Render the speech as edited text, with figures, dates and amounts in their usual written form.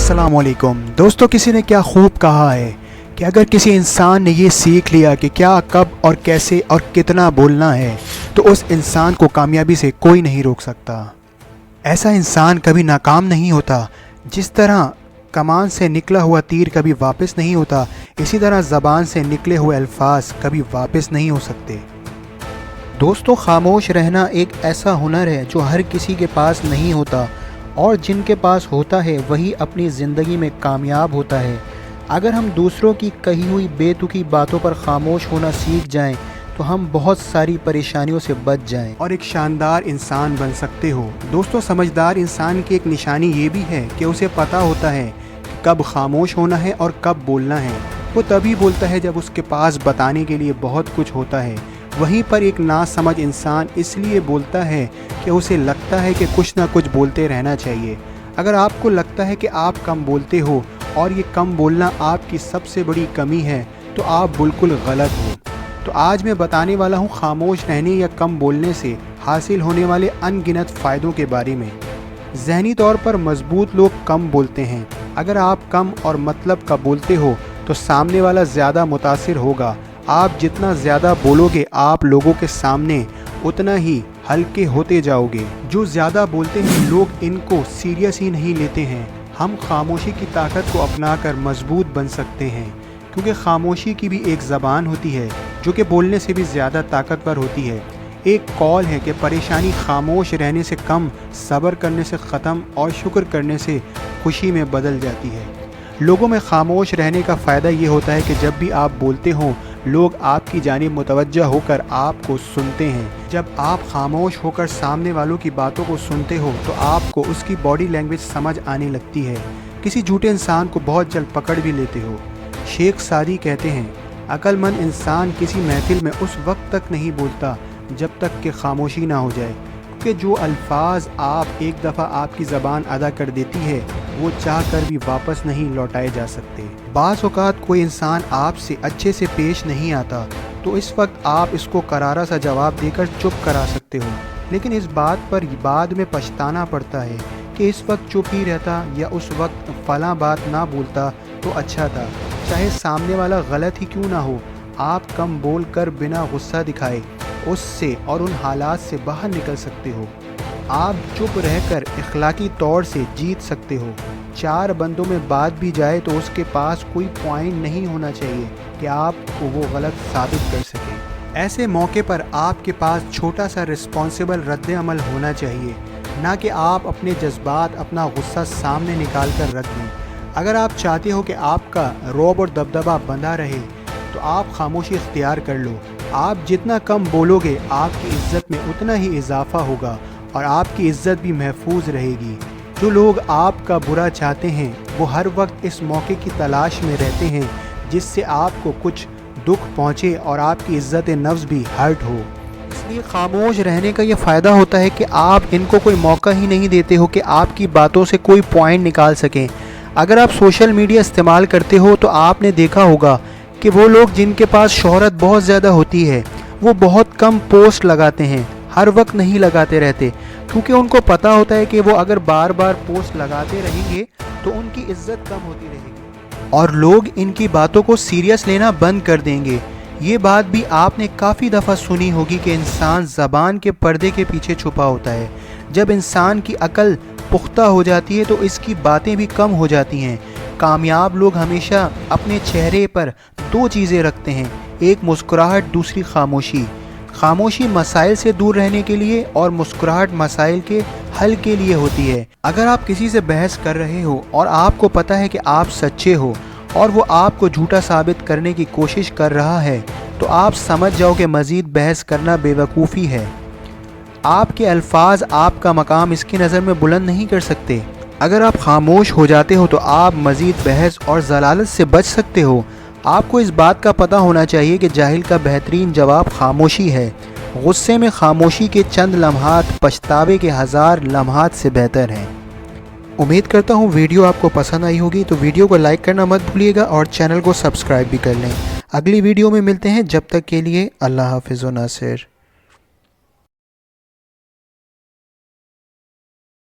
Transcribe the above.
अस्सलाम वालेकुम दोस्तों, किसी ने क्या खूब कहा है कि अगर किसी इंसान ने ये सीख लिया कि क्या, कब और कैसे और कितना बोलना है तो उस इंसान को कामयाबी से कोई नहीं रोक सकता। ऐसा इंसान कभी नाकाम नहीं होता। जिस तरह कमान से निकला हुआ तीर कभी वापस नहीं होता, इसी तरह ज़बान से निकले हुए अल्फाज कभी वापस नहीं हो सकते। दोस्तों, खामोश रहना एक ऐसा हुनर है जो हर किसी के पास नहीं होता, और जिनके पास होता है वही अपनी ज़िंदगी में कामयाब होता है। अगर हम दूसरों की कही हुई बेतुकी बातों पर खामोश होना सीख जाएं तो हम बहुत सारी परेशानियों से बच जाएं और एक शानदार इंसान बन सकते हो। दोस्तों, समझदार इंसान की एक निशानी ये भी है कि उसे पता होता है कि कब खामोश होना है और कब बोलना है। वो तभी बोलता है जब उसके पास बताने के लिए बहुत कुछ होता है। वहीं पर एक नासमझ इंसान इसलिए बोलता है कि उसे लगता है कि कुछ ना कुछ बोलते रहना चाहिए। अगर आपको लगता है कि आप कम बोलते हो और ये कम बोलना आपकी सबसे बड़ी कमी है तो आप बिल्कुल गलत हो। तो आज मैं बताने वाला हूँ खामोश रहने या कम बोलने से हासिल होने वाले अनगिनत फ़ायदों के बारे में। ज़हनी तौर पर मजबूत लोग कम बोलते हैं। अगर आप कम और मतलब का बोलते हो तो सामने वाला ज़्यादा मुतासिर होगा। आप जितना ज़्यादा बोलोगे आप लोगों के सामने उतना ही हल्के होते जाओगे। जो ज़्यादा बोलते हैं लोग इनको सीरियस ही नहीं लेते हैं। हम खामोशी की ताकत को अपनाकर मजबूत बन सकते हैं, क्योंकि खामोशी की भी एक ज़बान होती है जो कि बोलने से भी ज़्यादा ताकतवर होती है। एक कौल है कि परेशानी खामोश रहने से कम, सब्र करने से ख़त्म और शुक्र करने से खुशी में बदल जाती है। लोगों में खामोश रहने का फ़ायदा ये होता है कि जब भी आप बोलते हो लोग आपकी जानिब मुतवज्जा होकर आपको सुनते हैं। जब आप खामोश होकर सामने वालों की बातों को सुनते हो तो आपको उसकी बॉडी लैंग्वेज समझ आने लगती है। किसी झूठे इंसान को बहुत जल्द पकड़ भी लेते हो। शेख सादी कहते हैं, अक्लमंद इंसान किसी महफिल में उस वक्त तक नहीं बोलता जब तक कि खामोशी ना हो जाए, क्योंकि जो अल्फाज आप एक दफ़ा आपकी ज़बान अदा कर देती है वो चाह कर भी वापस नहीं लौटाए जा सकते। बाज़ औक़ात कोई इंसान आपसे अच्छे से पेश नहीं आता तो इस वक्त आप इसको करारा सा जवाब देकर चुप करा सकते हो, लेकिन इस बात पर बाद में पछताना पड़ता है कि इस वक्त चुप ही रहता या उस वक्त फ़लाँ बात ना बोलता तो अच्छा था। चाहे सामने वाला गलत ही क्यों ना हो, आप कम बोल कर बिना गुस्सा दिखाए उससे और उन हालात से बाहर निकल सकते हो। आप चुप रहकर इखलाकी तौर से जीत सकते हो। चार बंदों में बात भी जाए तो उसके पास कोई पॉइंट नहीं होना चाहिए कि आपको वो गलत साबित कर सके। ऐसे मौके पर आपके पास छोटा सा रिस्पॉन्सिबल रद्द-ए-अमल होना चाहिए, ना कि आप अपने जज्बात, अपना गुस्सा सामने निकाल कर रख दें। अगर आप चाहते हो कि आपका रौब और दबदबा बंधा रहे तो आप खामोशी इख्तियार कर लो। आप जितना कम बोलोगे आपकी इज़्ज़त में उतना ही इजाफा होगा और आपकी इज़्ज़त भी महफूज रहेगी। जो लोग आपका बुरा चाहते हैं वो हर वक्त इस मौके की तलाश में रहते हैं जिससे आपको कुछ दुख पहुँचे और आपकी इज़्ज़त नफ्स भी हर्ट हो। इसलिए खामोश रहने का ये फ़ायदा होता है कि आप इनको कोई मौका ही नहीं देते हो कि आपकी बातों से कोई पॉइंट निकाल सकें। अगर आप सोशल मीडिया इस्तेमाल करते हो तो आपने देखा होगा कि वो लोग जिनके पास शोहरत बहुत ज़्यादा होती है वो बहुत कम पोस्ट लगाते हैं, हर वक्त नहीं लगाते रहते, क्योंकि उनको पता होता है कि वो अगर बार बार पोस्ट लगाते रहेंगे तो उनकी इज्जत कम होती रहेगी और लोग इनकी बातों को सीरियस लेना बंद कर देंगे। ये बात भी आपने काफ़ी दफ़ा सुनी होगी कि इंसान ज़बान के पर्दे के पीछे छुपा होता है। जब इंसान की अकल पुख्ता हो जाती है तो इसकी बातें भी कम हो जाती हैं। कामयाब लोग हमेशा अपने चेहरे पर दो चीज़ें रखते हैं, एक मुस्कुराहट, दूसरी खामोशी। खामोशी मसाइल से दूर रहने के लिए और मुस्कुराहट मसाइल के हल के लिए होती है। अगर आप किसी से बहस कर रहे हो और आपको पता है कि आप सच्चे हो और वो आपको झूठा साबित करने की कोशिश कर रहा है तो आप समझ जाओ कि मज़ीद बहस करना बेवकूफ़ी है। आपके अल्फाज आपका मकाम इसकी नज़र में बुलंद नहीं कर सकते। अगर आप खामोश हो जाते हो तो आप मज़ीद बहस और ज़लालत से बच सकते हो। आपको इस बात का पता होना चाहिए कि जाहिल का बेहतरीन जवाब खामोशी है। गुस्से में खामोशी के चंद लम्हात पछतावे के 1000 लम्हात से बेहतर हैं। उम्मीद करता हूँ वीडियो आपको पसंद आई होगी, तो वीडियो को लाइक करना मत भूलिएगा और चैनल को सब्सक्राइब भी कर लें। अगली वीडियो में मिलते हैं, जब तक के लिए अल्लाह हाफ़िज़ व नासिर।